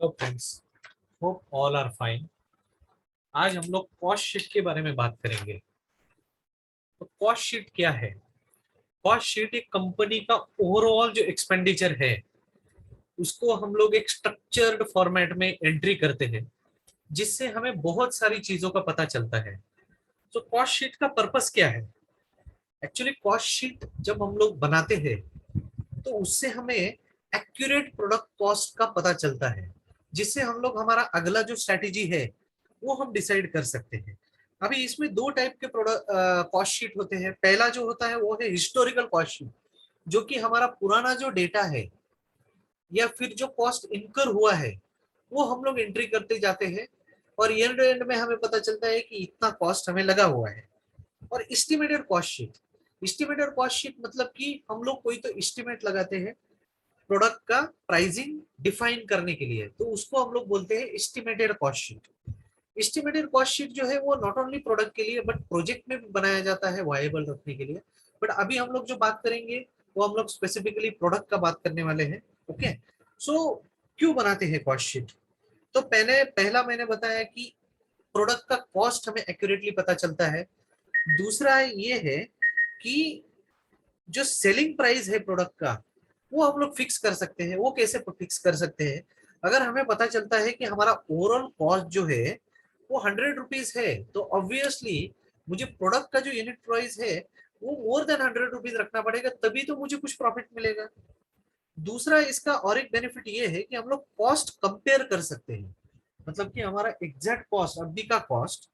Hello friends, hope all are fine. आज हम लोग कॉस्ट शीट के बारे में बात करेंगे। तो कॉस्ट शीट क्या है? कॉस्ट शीट एक कंपनी का ओवरऑल जो एक्सपेंडिचर है उसको हम लोग एक स्ट्रक्चर्ड फॉर्मेट में एंट्री करते हैं, जिससे हमें बहुत सारी चीजों का पता चलता है। तो कॉस्ट शीट का पर्पस क्या है? एक्चुअली कॉस्ट शीट जब हम लोग बनाते हैं तो उससे हमें एक्यूरेट प्रोडक्ट कॉस्ट का पता चलता है, जिससे हम लोग हमारा अगला जो स्ट्रेटेजी है वो हम डिसाइड कर सकते हैं। अभी इसमें दो टाइप के प्रोडक्ट कॉस्ट शीट होते हैं। पहला जो होता है वो है हिस्टोरिकल कॉस्ट शीट, जो कि हमारा पुराना जो डेटा है या फिर जो कॉस्ट इनकर हुआ है वो हम लोग एंट्री करते जाते हैं, और ईयर एंड में हमें पता चलता है कि इतना कॉस्ट हमें लगा हुआ है। और estimated cost sheet, estimated cost sheet मतलब कि हम लोग कोई तो एस्टिमेट लगाते हैं प्रोडक्ट का प्राइसिंग डिफाइन करने के लिए, तो उसको हम लोग बोलते हैं estimated cost sheet. Estimated cost sheet जो है वो नॉट ओनली प्रोडक्ट के लिए बट प्रोजेक्ट में भी बनाया जाता है वायबल रखने के लिए। बट अभी हम लोग जो बात करेंगे वो हम लोग स्पेसिफिकली प्रोडक्ट का बात करने वाले हैं। ओके, सो क्यों बनाते हैं कॉस्ट शीट? तो पहला मैंने बताया कि प्रोडक्ट का कॉस्ट हमें एक्यूरेटली पता चलता है। दूसरा ये है कि जो सेलिंग प्राइस है प्रोडक्ट का वो हम लोग फिक्स कर सकते हैं। वो कैसे फिक्स कर सकते हैं? अगर हमें पता चलता है कि हमारा ओवरऑल कॉस्ट जो है वो 100 रुपीज है, तो ऑब्वियसली मुझे प्रोडक्ट का जो यूनिट प्राइस है वो मोर देन 100 रुपीज रखना पड़ेगा, तभी तो मुझे कुछ प्रॉफिट मिलेगा। दूसरा इसका और एक बेनिफिट ये है कि हम लोग कॉस्ट कंपेयर कर सकते हैं। मतलब कि हमारा एग्जैक्ट कॉस्ट, अभी का कॉस्ट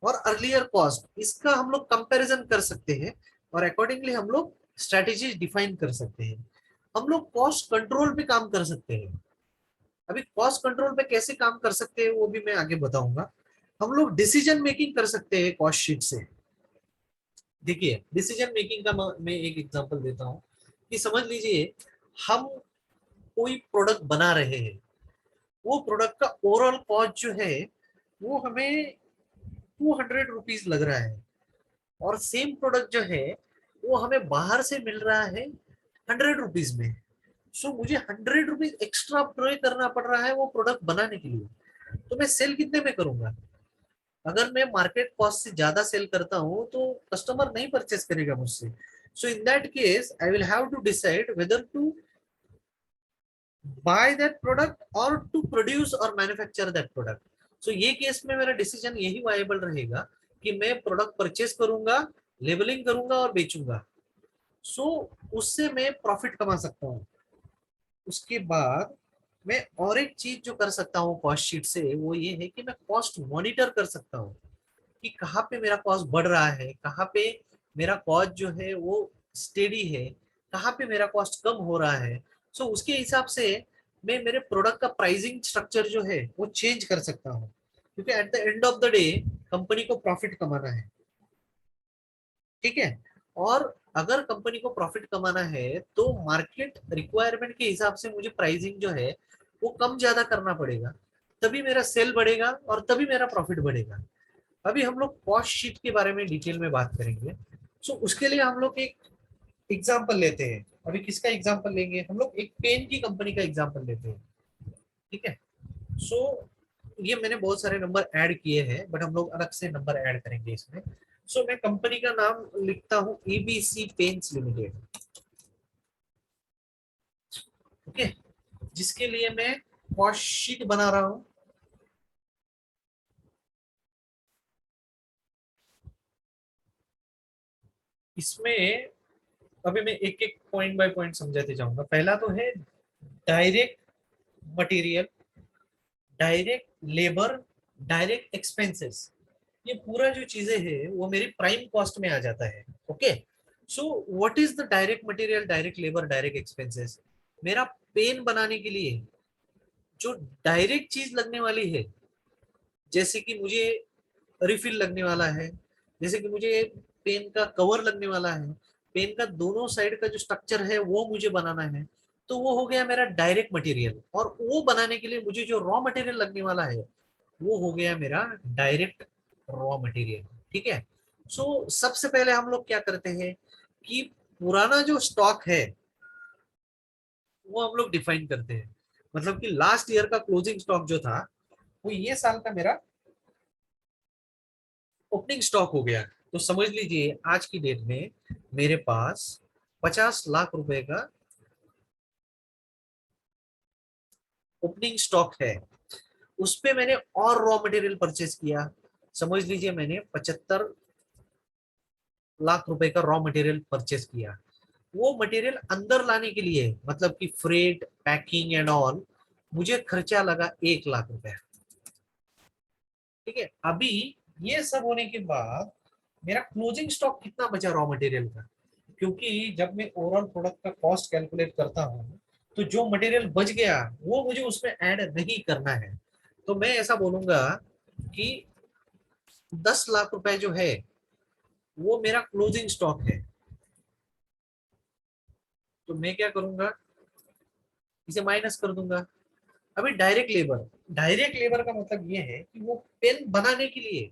और अर्लियर कॉस्ट, इसका हम लोग कंपैरिजन कर सकते हैं, और अकॉर्डिंगली हम लोग स्ट्रेटेजी डिफाइन कर सकते हैं। हम लोग कॉस्ट कंट्रोल पे काम कर सकते हैं। अभी कॉस्ट कंट्रोल पे कैसे काम कर सकते हैं वो भी मैं आगे बताऊंगा। हम लोग डिसीजन मेकिंग कर सकते हैं कॉस्ट शीट से। देखिए, डिसीजन मेकिंग का मैं एक एग्जांपल देता हूँ कि समझ लीजिए हम कोई प्रोडक्ट बना रहे हैं। वो प्रोडक्ट का ओवरऑल कॉस्ट जो है वो हमें 200 रुपीज लग रहा है, और सेम प्रोडक्ट जो है वो हमें बाहर से मिल रहा है 100 रुपीज में। सो मुझे 100 रुपीज एक्स्ट्रा पे करना पड़ रहा है वो प्रोडक्ट बनाने के लिए। तो मैं सेल कितने में करूंगा? अगर मैं मार्केट कॉस्ट से ज्यादा सेल करता हूँ तो कस्टमर नहीं परचेस करेगा मुझसे। So in that case I will have to decide whether to buy that product और टू प्रोड्यूस और मैन्युफैक्चर दैट प्रोडक्ट। सो ये केस में मेरा डिसीजन यही वायबल रहेगा कि मैं प्रोडक्ट परचेस करूंगा, लेबलिंग करूंगा और बेचूंगा। सो उससे मैं प्रॉफिट कमा सकता हूँ। उसके बाद मैं और एक चीज जो कर सकता हूँ कॉस्ट शीट से वो ये है कि मैं कॉस्ट मॉनिटर कर सकता हूँ कि कहाँ पे मेरा कॉस्ट बढ़ रहा है, कहाँ पे मेरा कॉस्ट जो है वो स्टेडी है, कहाँ पे मेरा कॉस्ट कम हो रहा है। सो उसके हिसाब से मैं मेरे प्रोडक्ट का प्राइसिंग स्ट्रक्चर जो है वो चेंज कर सकता हूँ, क्योंकि at the end of the day company को प्रॉफिट कमाना है। ठीक है, और अगर कंपनी को प्रॉफिट कमाना है तो मार्केट रिक्वायरमेंट के हिसाब से मुझे प्राइसिंग जो है वो कम ज्यादा करना पड़ेगा, तभी मेरा सेल बढ़ेगा और तभी मेरा प्रॉफिट बढ़ेगा। अभी हम लोग कॉस्ट शीट के बारे में डिटेल में बात करेंगे। सो उसके लिए हम लोग एक एग्जांपल लेते हैं। अभी किसका एग्जांपल लेंगे? हम लोग एक पेन की कंपनी का एग्जांपल लेते हैं। ठीक है, सो ये मैंने बहुत सारे नंबर ऐड किए हैं बट हम लोग अलग से नंबर ऐड करेंगे इसमें। सो मैं कंपनी का नाम लिखता हूँ एबीसी पेंट्स लिमिटेड। ओके, जिसके लिए मैं कॉस्ट शीट बना रहा हूँ। इसमें अभी मैं एक एक पॉइंट बाय पॉइंट समझाते जाऊंगा। पहला तो है direct material, direct labour, direct expenses. ये पूरा जो चीजें हैं वो मेरी प्राइम कॉस्ट में आ जाता है। Okay, so what is the direct material, direct labour, direct expenses? मेरा पेन बनाने के लिए जो डायरेक्ट चीज लगने वाली है, जैसे कि मुझे रिफिल लगने वाला है, जैसे कि मुझे पेन का कवर लगने वाला है, पेन का दोनों साइड का जो स्ट्रक्चर है वो मुझे बनाना है, तो वो हो गया मेरा डायरेक्ट मटेरियल। और वो बनाने के लिए मुझे जो रॉ मटेरियल लगने वाला है वो हो गया मेरा डायरेक्ट रॉ मटेरियल। ठीक है, सो सबसे पहले हम लोग क्या करते हैं कि पुराना जो स्टॉक है वो हम लोग डिफाइन करते हैं। मतलब कि लास्ट ईयर का क्लोजिंग स्टॉक जो था वो ये साल का मेरा ओपनिंग स्टॉक हो गया। तो समझ लीजिए आज की डेट में मेरे पास 50 लाख रुपए का ओपनिंग स्टॉक है। उस पे मैंने और रॉ मटेरियल परचेज किया। समझ लीजिए मैंने 75 लाख रुपए का रॉ मटेरियल परचेज किया। वो मटेरियल अंदर लाने के लिए मतलब कि फ्रेट पैकिंग एंड ऑल मुझे खर्चा लगा 1 लाख रुपए। ठीक है, अभी ये सब होने के बाद मेरा क्लोजिंग स्टॉक कितना बचा रॉ मटेरियल का, क्योंकि जब मैं ओवरऑल प्रोडक्ट का कॉस्ट कैलकुलेट करता हूँ तो जो मटेरियल बच गया वो मुझे उसमें ऐड नहीं करना है। तो मैं ऐसा बोलूंगा कि 10 लाख रुपए जो है वो मेरा क्लोजिंग स्टॉक है। तो मैं क्या करूंगा, इसे माइनस कर दूंगा। अभी डायरेक्ट लेबर का मतलब ये है कि वो पेन बनाने के लिए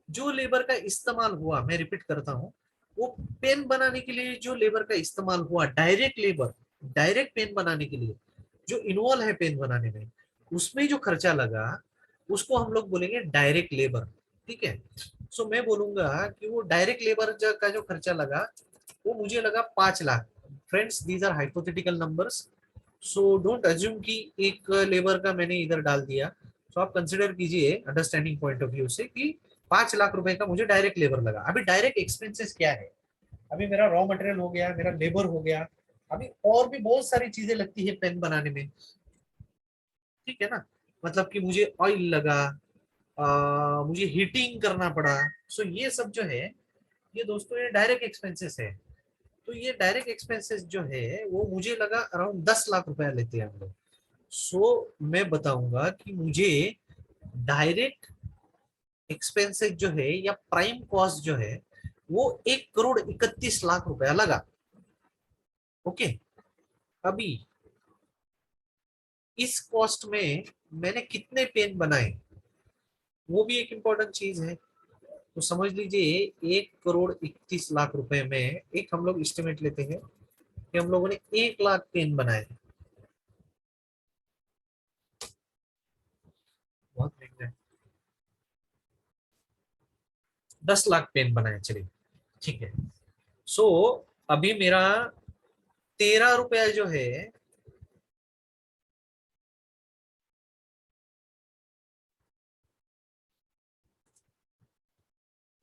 जो लेबर का इस्तेमाल हुआ, मैं रिपीट करता हूँ, वो पेन बनाने के लिए जो लेबर का इस्तेमाल हुआ, डायरेक्ट लेबर, डायरेक्ट पेन बनाने के लिए जो इन्वॉल्व है पेन बनाने में, उसमें जो खर्चा लगा उसको हम लोग बोलेंगे डायरेक्ट लेबर। ठीक है, सो मैं बोलूंगा कि वो डायरेक्ट लेबर का जो खर्चा लगा वो मुझे लगा 5 lakh. Friends these are hypothetical numbers, so don't assume कि एक लेबर का मैंने इधर डाल दिया। सो आप कंसिडर कीजिए अंडरस्टैंडिंग पॉइंट ऑफ व्यू से कि 5 लाख रुपए का मुझे डायरेक्ट लेबर लगा। अभी डायरेक्ट एक्सपेंसेस क्या है, अभी मेरा रॉ मटेरियल हो गया, मेरा लेबर हो गया, अभी और भी बहुत सारी चीजें लगती है पेन बनाने में। ठीक है ना, मतलब कि मुझे ऑयल लगा, मुझे हीटिंग करना पड़ा। सो ये सब जो है ये दोस्तों ये डायरेक्ट एक्सपेंसेस है। तो ये डायरेक्ट एक्सपेंसेस जो है वो मुझे लगा अराउंड 10 लाख रुपया लेते हैं हम लोग। सो मैं बताऊंगा कि मुझे डायरेक्ट एक्सपेंसेस जो है या प्राइम कॉस्ट जो है वो 1 करोड़ 31 लाख रुपया लगा। ओके, अभी इस कॉस्ट में मैंने कितने पेन बनाए वो भी एक इम्पोर्टेंट चीज है। तो समझ लीजिए 1 करोड़ 31 लाख रुपए में एक हम लोग एस्टिमेट लेते हैं कि हम लोगों ने 1 लाख पेन बनाए। बहुत महंगा है। 10 लाख पेन बनाए चलिए, ठीक है। सो अभी मेरा 13 रुपया जो है,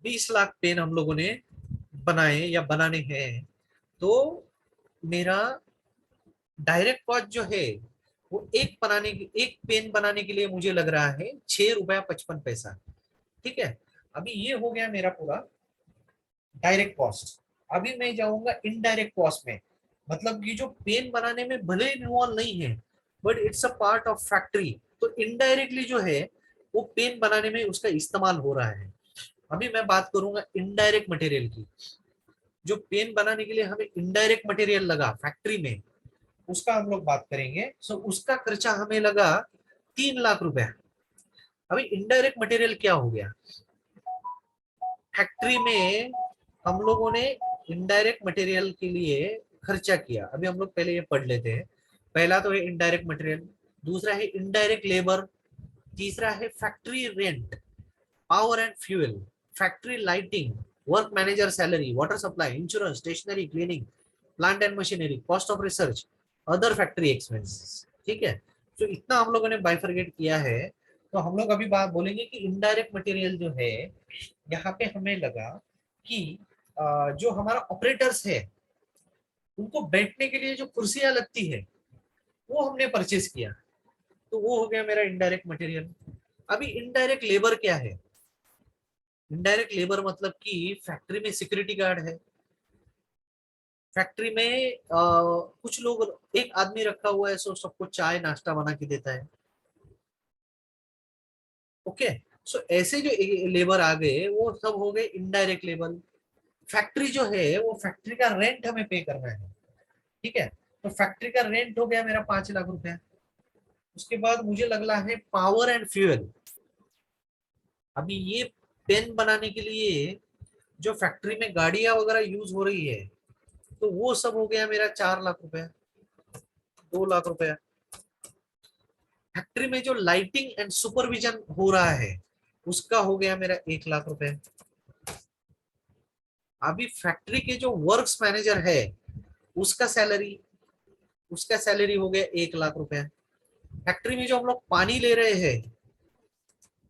20 लाख पेन हम लोगों ने बनाए या बनाने हैं। तो मेरा डायरेक्ट कॉस्ट जो है वो एक पेन बनाने के लिए मुझे लग रहा है 6 रुपया 55 पैसा। ठीक है, अभी ये हो गया मेरा पूरा डायरेक्ट कॉस्ट। अभी मैं जाऊंगा इनडायरेक्ट कॉस्ट में, मतलब ये जो पेन बनाने में भले इन्वॉल्व नहीं है but it's a part of factory, तो इनडायरेक्टली जो है वो पेन बनाने में उसका इस्तेमाल हो रहा है। अभी मैं बात करूंगा इनडायरेक्ट मटेरियल की। जो पेन बनाने के लिए हमें इनडायरेक्ट मटेरियल लगा फैक्ट्री में, उसका हम लोग बात करेंगे। सो उसका खर्चा हमें लगा 3 लाख रुपया। अभी इनडायरेक्ट मटेरियल क्या हो गया, फैक्ट्री में हम लोगों ने इनडायरेक्ट मटेरियल के लिए खर्चा किया। अभी हम लोग पहले ये पढ़ लेते हैं। पहला तो है इनडायरेक्ट मटेरियल, दूसरा है इनडायरेक्ट लेबर, तीसरा है factory rent, power and fuel, factory lighting, work manager salary, water supply, insurance, stationery, cleaning, plant and machinery, cost of research, other factory expenses. ठीक है, तो इतना हम लोगों ने बाइफरगेट किया है। तो हम लोग अभी बात बोलेंगे कि इनडायरेक्ट मटेरियल जो है, यहाँ पे हमें लगा कि जो हमारा ऑपरेटर्स है उनको बैठने के लिए जो कुर्सियां लगती है वो हमने परचेज किया। तो वो हो गया मेरा इनडायरेक्ट मटेरियल। अभी इनडायरेक्ट लेबर क्या है, इनडायरेक्ट लेबर मतलब कि फैक्ट्री में सिक्योरिटी गार्ड है, फैक्ट्री में कुछ लोग, एक आदमी रखा हुआ है सो सबको चाय नाश्ता बना के देता है। ओके, सो ऐसे जो लेबर आ गए वो सब हो गए इनडायरेक्ट लेबर। फैक्ट्री जो है वो फैक्ट्री का रेंट हमें पे करना है। ठीक है, तो फैक्ट्री का रेंट हो गया मेरा 5 लाख रुपया। उसके बाद मुझे लग रहा है पावर एंड फ्यूल। अभी ये पेन बनाने के लिए जो फैक्ट्री में गाड़ियां वगैरह यूज हो रही है तो वो सब हो गया मेरा 4 लाख रुपया, 2 लाख रुपया। फैक्ट्री में जो लाइटिंग एंड सुपरविजन हो रहा है उसका हो गया मेरा 1 लाख रुपए। अभी फैक्ट्री के जो वर्क्स मैनेजर है उसका सैलरी, हो गया 1 लाख रुपए। फैक्ट्री में जो हम लोग पानी ले रहे हैं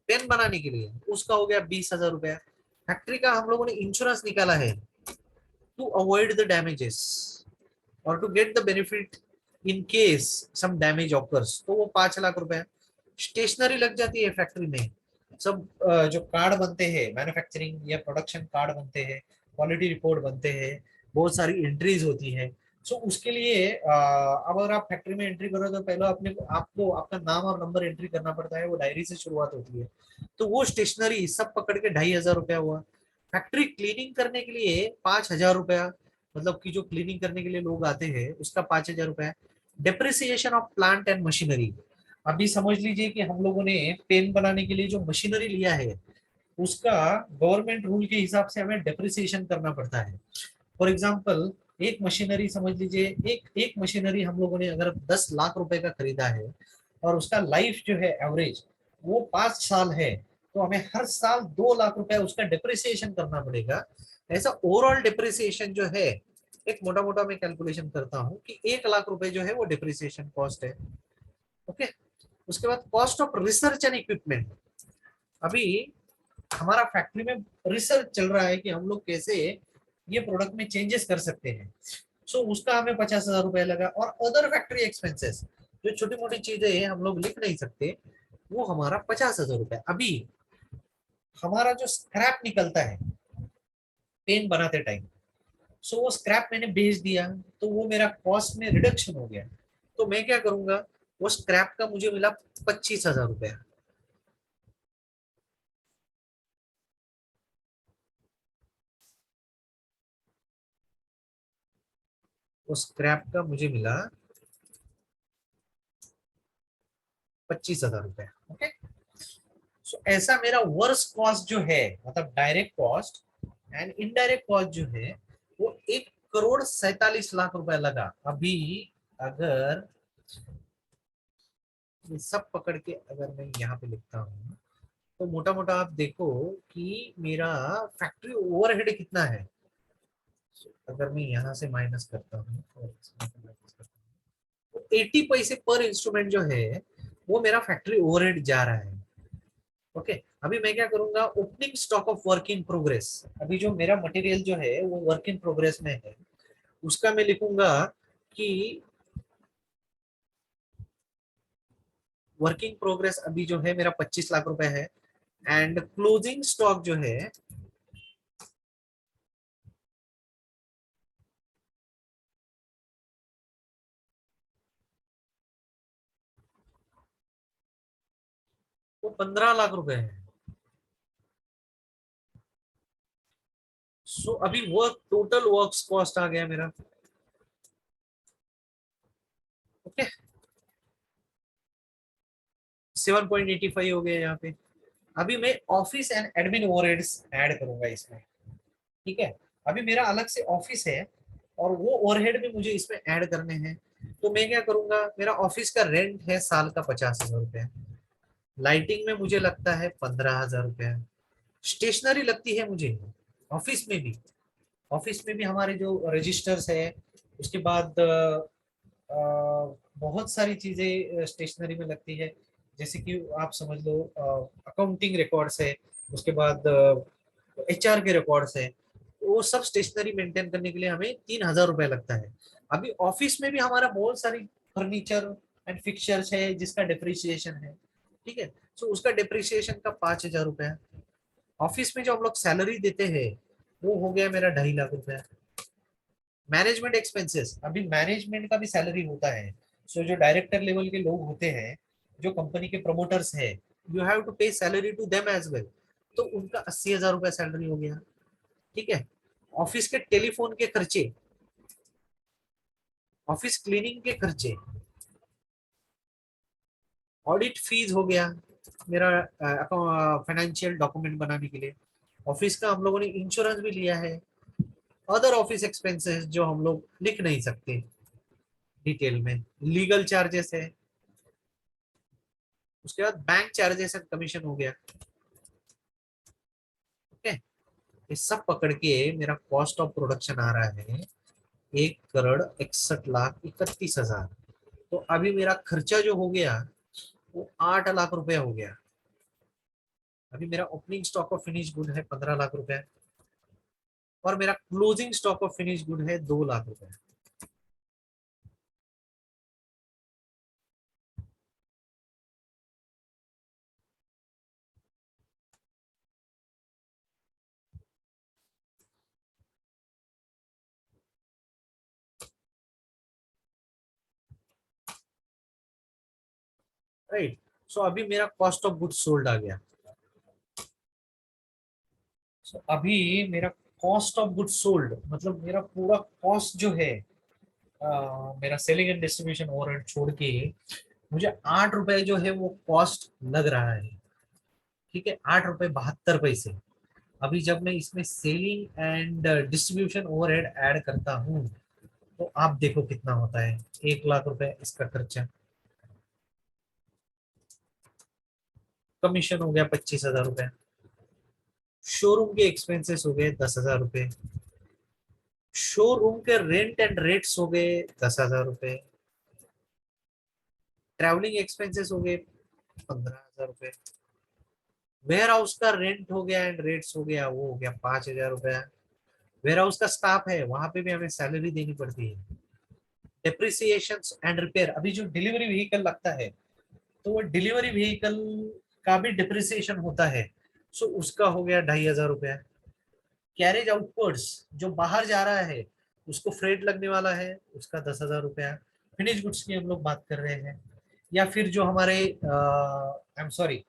पेन बनाने के लिए उसका हो गया 20,000 रुपया। फैक्ट्री का हम लोगों ने इंश्योरेंस निकाला है टू अवॉइड द डैमेजेस और to get the benefit in case some damage occurs, तो वो 5 लाख रुपए। स्टेशनरी लग जाती है फैक्ट्री में, सब जो कार्ड बनते हैं मैन्युफैक्चरिंग या प्रोडक्शन कार्ड बनते हैं, क्वालिटी रिपोर्ट बनते हैं, बहुत सारी एंट्रीज होती है। सो उसके लिए अब अगर आप फैक्ट्री में एंट्री करो तो पहले अपने आपको आपका नाम और नंबर एंट्री करना पड़ता है, वो डायरी से शुरुआत होती है। तो वो स्टेशनरी सब पकड़ के 2,500 रुपया हुआ। फैक्ट्री क्लीनिंग करने के लिए 5,000 रुपया, मतलब कि जो क्लीनिंग करने के लिए लोग आते हैं उसका 5,000 रुपया। Depreciation of plant and machinery, अभी समझ लीजिए कि हम लोगों ने पेन बनाने के लिए जो मशीनरी लिया है उसका गवर्नमेंट रूल के हिसाब से हमें डिप्रिसिएशन करना पड़ता है। फॉर एग्जाम्पल एक मशीनरी समझ लीजिए, एक एक मशीनरी हम लोगों ने अगर 10 लाख रुपए का खरीदा है और उसका लाइफ जो है एवरेज वो 5 साल है, तो हमें हर साल 2 लाख रुपए उसका डिप्रिसिएशन करना पड़ेगा। ऐसा ओवरऑल डिप्रिसिएशन जो है, एक मोटा मोटा मैं कैलकुलेशन करता हूँ कि 1 लाख रुपए जो है वो डिप्रिसिएशन कॉस्ट है। ओके। उसके बाद cost of research and equipment, अभी हमारा फैक्ट्री में रिसर्च चल रहा है कि हम लोग कैसे ये प्रोडक्ट में चेंजेस कर सकते हैं। सो उसका हमें 50,000 रुपया लगा। और अदर फैक्ट्री एक्सपेंसेस जो छोटी मोटी चीजें हम लोग लिख नहीं सकते वो हमारा 50,000 रुपया। अभी हमारा जो स्क्रैप निकलता है पेन बनाते टाइम, सो वो स्क्रैप मैंने बेच दिया तो वो मेरा कॉस्ट में रिडक्शन हो गया। तो मैं क्या करूंगा, वो स्क्रैप का मुझे मिला 25,000 रुपया। वो स्क्रैप का मुझे मिला 25,000 रुपया। ओके। सो ऐसा मेरा वर्स कॉस्ट जो है, मतलब direct cost and indirect cost जो है वो 1,47,00,000 रुपया लगा। अभी अगर ये सब पकड़ के अगर मैं यहाँ पे लिखता हूँ तो मोटा मोटा आप देखो कि मेरा फैक्ट्री ओवरहेड कितना है। अगर मैं यहाँ से माइनस करता हूँ तो 80 पैसे पर इंस्ट्रूमेंट जो है वो मेरा फैक्ट्री ओवरहेड जा रहा है। ओके। अभी मैं क्या करूंगा, opening stock of work in progress, अभी जो मेरा मटेरियल जो है वो वर्क इन प्रोग्रेस में है उसका मैं लिखूंगा कि वर्किंग प्रोग्रेस अभी जो है मेरा 25 लाख रुपए है। एंड क्लोजिंग स्टॉक जो है वो 15 लाख रुपए है। सो अभी वर्क टोटल वर्क कॉस्ट आ गया मेरा। ओके। 7.85 हो गया यहाँ पे। अभी मैं office and admin overheads add करूंगा इसमें। ठीक है। अभी मेरा अलग से ऑफिस है और वो ओवरहेड भी मुझे इसमें ऐड करने हैं। तो मैं क्या करूंगा, मेरा ऑफिस का रेंट है साल का 50,000 रुपया। लाइटिंग में मुझे लगता है 15,000 रुपया। स्टेशनरी लगती है मुझे ऑफिस में भी। ऑफिस में भी हमारे जो रजिस्टर्स है, उसके बाद बहुत सारी चीजें स्टेशनरी में लगती है। जैसे कि आप समझ लो अकाउंटिंग रिकॉर्ड्स है, उसके बाद एचआर के रिकॉर्ड्स है, वो सब स्टेशनरी मेंटेन करने के लिए हमें 3,000 रुपया लगता है। अभी ऑफिस में भी हमारा बहुत सारी फर्नीचर एंड फिक्चर्स है जिसका डिप्रिसिएशन है। ठीक है। सो उसका डिप्रिसिएशन का 5,000 रुपया। ऑफिस में जो हम लोग सैलरी देते हैं वो हो गया मेरा 2.5 लाख रुपया। मैनेजमेंट एक्सपेंसेस, अभी मैनेजमेंट का भी सैलरी होता है। सो जो डायरेक्टर लेवल के लोग होते हैं, जो कंपनी के प्रमोटर्स है, you have to pay salary to them as well. तो उनका 80,000 रुपया सैलरी हो गया। ठीक है। ऑफिस के टेलीफोन के खर्चे, ऑफिस क्लीनिंग के खर्चे, ऑडिट फीस हो गया मेरा फाइनेंशियल डॉक्यूमेंट बनाने के लिए। ऑफिस का हम लोगों ने इंश्योरेंस भी लिया है। अदर ऑफिस एक्सपेंसेस जो हम लोग लिख नहीं सकते डिटेल में, लीगल चार्जेस है। उसके बाद बैंक चार्जेस एंड कमीशन हो गया। ओके, ये सब पकड़ के मेरा कॉस्ट ऑफ प्रोडक्शन आ रहा है 1,61,31,000। तो अभी मेरा खर्चा जो हो गया वो 8 लाख रुपया हो गया। अभी मेरा opening stock of finish good है 15 लाख रुपया, और मेरा closing stock of finish good है 2 लाख रुपया। राइट, सो अभी मेरा कॉस्ट ऑफ गुड्स सोल्ड आ गया। सो अभी मेरा कॉस्ट ऑफ गुड्स सोल्ड मतलब मेरा पूरा कॉस्ट जो है, मेरा सेलिंग एंड डिस्ट्रीब्यूशन ओवरहेड छोड़ के मुझे 8 रुपए जो है वो कॉस्ट लग रहा है। ठीक है, 8 रुपए 72 पैसे। अभी जब मैं इसमें selling and distribution overhead add करता हूँ तो आप देखो कितना होता है। 1 लाख रुपए इसका खर्चा, कमीशन हो गया 25,000 रुपए, शोरूम के एक्सपेंसेस हो गए 10,000 रुपए, शोरूम के रेंट एंड रेट्स हो गए 10,000 रुपए, ट्रैवलिंग एक्सपेंसेस हो गए 15,000 रुपए, वेयर हाउस का रेंट हो गया एंड रेट्स हो गया वो हो गया 5,000 रुपया। वेयर हाउस का स्टाफ है, वहां पे भी हमें सैलरी देनी पड़ती है। डेप्रिसिएशन एंड रिपेयर, अभी जो डिलीवरी व्हीकल लगता है तो वो डिलीवरी व्हीकल का भी डिप्रिसिएशन होता है, सो उसका हो गया 2,500 रुपया। कैरेज आउटवर्ड्स, जो बाहर जा रहा है उसको फ्रेट लगने वाला है, उसका 10,000 रुपया। फिनिश गुड्स की हम लोग बात कर रहे हैं, या फिर जो हमारे आई एम सॉरी,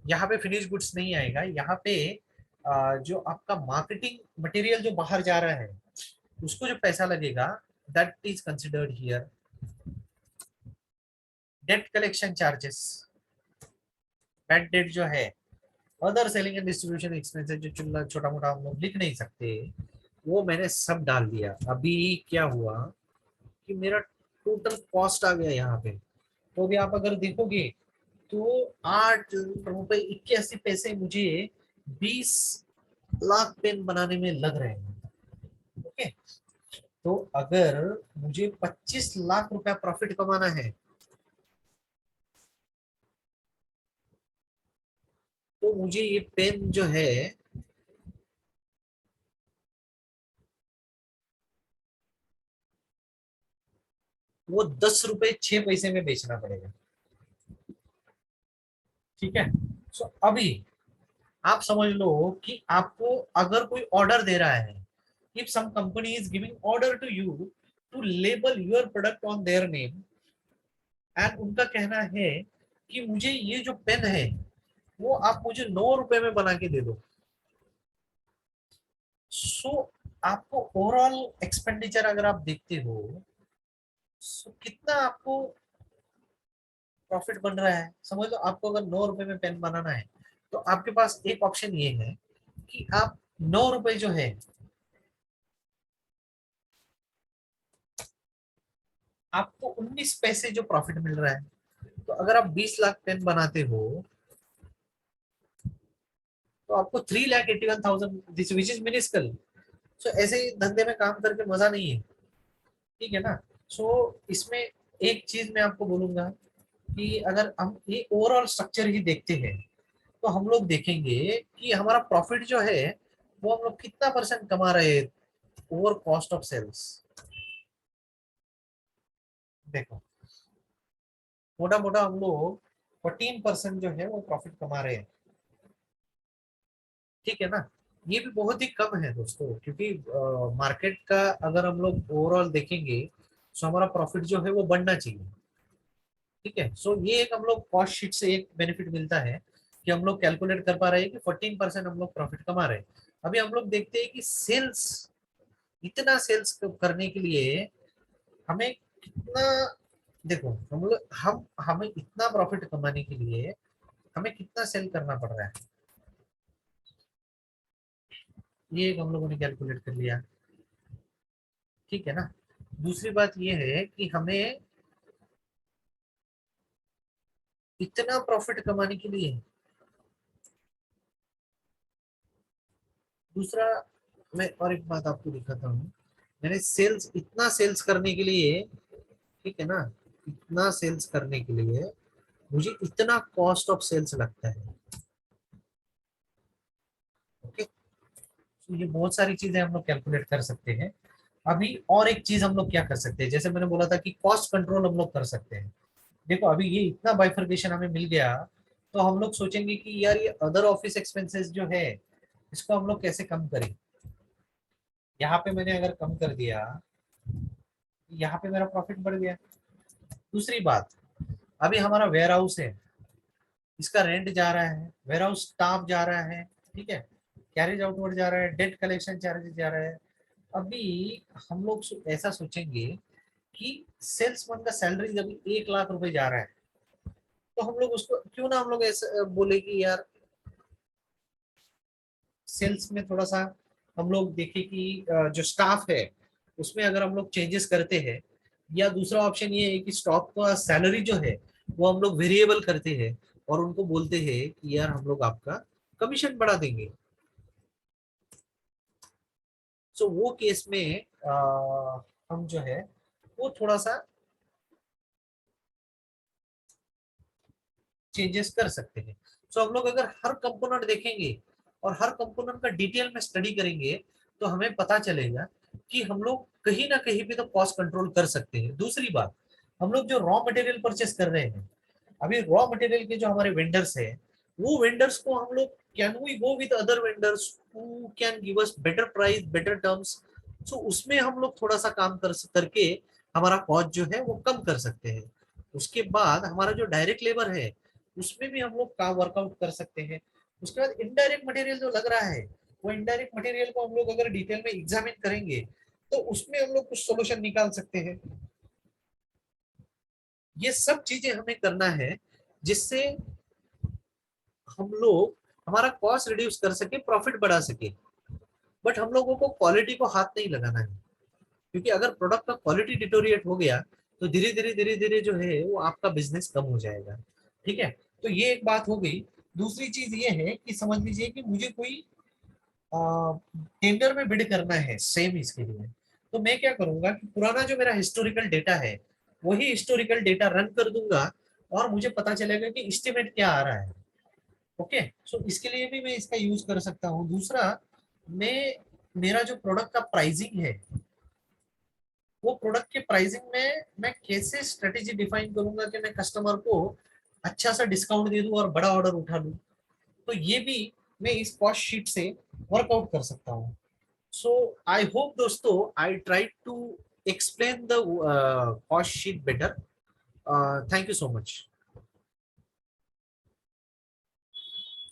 यहाँ पे फिनिश गुड्स नहीं आएगा, यहाँ पे जो आपका मार्केटिंग मटेरियल जो बाहर जा रहा है उसको जो पैसा लगेगा, that is considered here. Debt collection charges, bad debt जो है, other selling and distribution expenses जो चुनना छोटा मोटा हम लोग लिख नहीं सकते, वो मैंने सब डाल दिया। अभी क्या हुआ कि मेरा टोटल कॉस्ट आ गया यहाँ पे। तो अभी आप अगर देखोगे तो 8 रुपए 81 पैसे मुझे 20 लाख पेन बनाने में लग रहे हैं। ओके, तो अगर मुझे 25 लाख रुपया प्रॉफिट कमाना है तो मुझे ये पेन जो है वो 10 रुपए 6 पैसे में बेचना पड़ेगा। ठीक है, सो अभी आप समझ लो कि आपको अगर कोई ऑर्डर दे रहा है, if some company is giving order to you to label your product on their name, and उनका कहना है कि मुझे ये जो पेन है वो आप मुझे 9 रुपए में बना के दे दो। सो आपको ओवरऑल एक्सपेंडिचर अगर आप देखते हो, सो कितना आपको प्रॉफिट बन रहा है। समझ लो आपको अगर 9 रुपए में पेन बनाना है तो आपके पास एक ऑप्शन ये है कि आप 9 रुपए जो है, आपको 19 पैसे जो प्रॉफिट मिल रहा है। तो अगर आप 20 लाख पेन बनाते हो तो आपको 3,81,000, दिस विच इज मिनिस्कल। सो ऐसे ही धंधे में काम करके मजा नहीं है। ठीक है ना। सो इसमें एक चीज मैं आपको बोलूंगा कि अगर हम ये ओवरऑल स्ट्रक्चर ही देखते हैं तो हम लोग देखेंगे कि हमारा प्रॉफिट जो है वो हम लोग कितना परसेंट कमा रहे हैं ओवर कॉस्ट ऑफ सेल्स। देखो, मोटा मोटा हम लोग 14% जो है वो प्रॉफिट कमा रहे हैं। ठीक है ना। ये भी बहुत ही कम है दोस्तों, क्योंकि मार्केट का अगर हम लोग ओवरऑल देखेंगे तो हमारा प्रॉफिट जो है वो बढ़ना चाहिए। ठीक है, सो ये एक हम लोग कॉस्ट शीट से एक बेनिफिट मिलता है कि हम लोग कैलकुलेट कर पा रहे हैं कि 14% हम लोग प्रॉफिट कमा रहे हैं। अभी हम लोग देखते हैं कि सेल्स, इतना सेल्स करने के लिए हमें कितना, देखो हम लोग हम हमें इतना प्रॉफिट कमाने के लिए हमें कितना सेल करना पड़ रहा है, ये एक हम लोगों ने कैलकुलेट कर लिया। ठीक है ना। दूसरी बात ये है कि हमें इतना प्रॉफिट कमाने के लिए। दूसरा, मैं और एक बात आपको दिखाता हूँ। मैंने सेल्स, इतना सेल्स करने के लिए, ठीक है ना, इतना सेल्स करने के लिए मुझे इतना कॉस्ट ऑफ सेल्स लगता है। ओके, तो ये बहुत सारी चीजें हम लोग कैलकुलेट कर सकते हैं। अभी और एक चीज हम लोग क्या कर सकते हैं, जैसे मैंने बोला था कि कॉस्ट कंट्रोल हम लोग कर सकते हैं। देखो अभी ये इतना बाइफर्केशन हमें मिल गया, तो हम लोग सोचेंगे कि यार ये अदर ऑफिस एक्सपेंसेस जो है, इसको हम लोग कैसे कम करें। यहाँ पे मैंने अगर कम कर दिया, यहाँ पे मेरा प्रॉफिट बढ़ गया। दूसरी बात, अभी हमारा वेयर हाउस है, इसका रेंट जा रहा है, वेयर हाउस स्टाफ जा रहा है, ठीक है, कैरेज आउटवर्ड जा रहा है, डेट कलेक्शन चार्जेस जा रहा है। अभी हम लोग ऐसा सोचेंगे कि सेल्समैन का सैलरी जब 1 लाख रुपए जा रहा है, तो हम लोग उसको क्यों ना हम लोग ऐसा बोले कि यार सेल्स में थोड़ा सा हम लोग देखें कि जो स्टाफ है उसमें अगर हम लोग चेंजेस करते हैं, या दूसरा ऑप्शन ये है कि स्टाफ का सैलरी जो है वो हम लोग वेरिएबल करते हैं और उनको बोलते हैं कि यार हम लोग आपका कमीशन बढ़ा देंगे। सो वो केस में हम जो है वो थोड़ा सा चेंजेस कर सकते हैं। सो हम लोग अगर हर कंपोनेंट देखेंगे और हर कंपोनेंट का डिटेल में स्टडी करेंगे, तो हमें पता चलेगा कि हम लोग कहीं ना कहीं पे तो कॉस्ट कंट्रोल कर सकते हैं। दूसरी बात, हम लोग जो रॉ मटेरियल परचेस कर रहे हैं, अभी रॉ मटेरियल के जो हमारे वेंडर्स है, वो वेंडर्स को हम लोग, can we go with other vendors who can give us better price, better terms. So उसमें हम लोग थोड़ा सा काम करके हमारा कॉस्ट जो है वो कम कर सकते हैं। उसके बाद हमारा जो डायरेक्ट लेबर है, उसमें भी हम लोग काम वर्कआउट कर सकते हैं। उसके बाद इनडायरेक्ट मटेरियल जो लग रहा है, वो इनडायरेक्ट मटेरियल को हम लोग अगर डिटेल में एग्जामिन करेंगे, तो उसमें हम लोग कुछ सोल्यूशन निकाल सकते हैं। ये सब चीजें हमें करना है जिससे हम लोग हमारा कॉस्ट रिड्यूस कर सके, प्रॉफिट बढ़ा सके। बट हम लोगों को क्वालिटी को हाथ नहीं लगाना है, क्योंकि अगर प्रोडक्ट का क्वालिटी डिटोरिएट हो गया, तो धीरे धीरे जो है वो आपका बिजनेस कम हो जाएगा। ठीक है, तो ये एक बात हो गई। दूसरी चीज ये है कि समझ लीजिए कि मुझे कोई टेंडर में बिड करना है सेम इसके लिए, तो मैं क्या करूंगा कि पुराना जो मेरा हिस्टोरिकल डेटा है, वही हिस्टोरिकल डेटा रन कर दूंगा, और मुझे पता चलेगा कि एस्टिमेट क्या आ रहा है। ओके, सो इसके लिए भी मैं इसका यूज कर सकता हूँ। दूसरा, मैं मेरा जो प्रोडक्ट का प्राइसिंग है, वो प्रोडक्ट के प्राइसिंग में मैं कैसे स्ट्रेटेजी डिफाइन करूंगा कि मैं कस्टमर को अच्छा सा डिस्काउंट दे दूं और बड़ा ऑर्डर उठा लूं। तो ये भी मैं इस कॉस्ट शीट से वर्कआउट कर सकता हूँ। सो आई होप दोस्तों I try to explain the cost sheet better. Thank you so much.